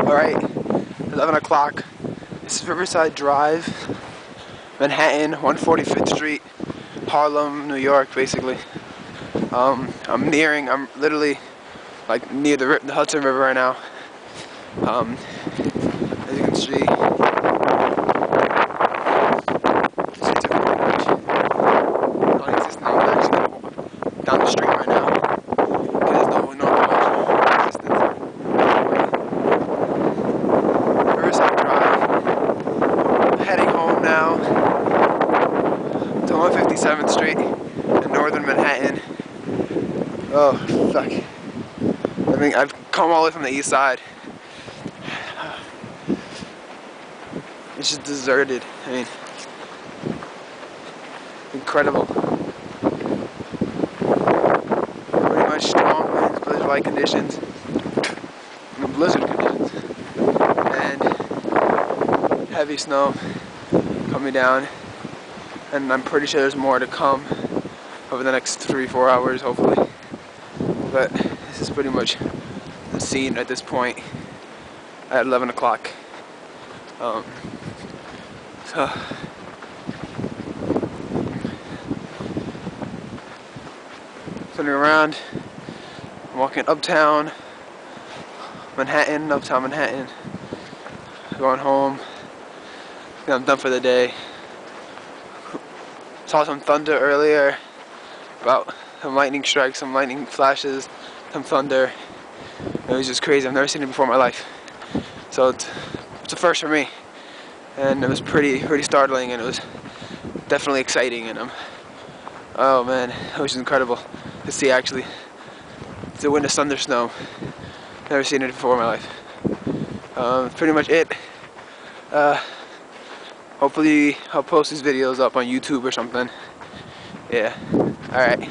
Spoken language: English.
Alright, 11 o'clock. This is Riverside Drive, Manhattan, 145th Street, Harlem, New York, basically. I'm literally like near the Hudson River right now. As you can see, non-existent. I'm actually down the street right now. There's no existence. Riverside Drive. Heading home now to 157th Street in northern Manhattan. Oh, fuck. I mean, I've come all the way from the east side. It's just deserted. I mean, incredible. Pretty much strong winds, blizzard-like conditions, blizzard conditions, and heavy snow coming down. And I'm pretty sure there's more to come over the next 3-4 hours, hopefully. But this is pretty much the scene at this point at 11 o'clock. So turning around, I'm walking uptown Manhattan, going home. I'm done for the day. Saw some thunder earlier, about some lightning strikes, some lightning flashes, some thunder. It was just crazy. I've never seen it before in my life. So it's a first for me. And it was pretty startling, and it was definitely exciting. And oh man, it was incredible to see actually the wind of thunder snow. Never seen it before in my life. That's pretty much it. Hopefully I'll post these videos up on YouTube or something. Yeah. Alright.